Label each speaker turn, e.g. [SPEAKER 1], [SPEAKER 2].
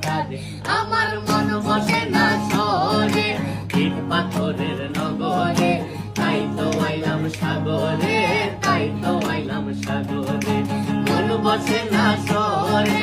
[SPEAKER 1] কাঁদে আমার মন বসে না শহরে ইট পাথরের নগরে তাই তো আইলাম সাগরে তাই তো আইলাম সাগরে মন বসে না শহরে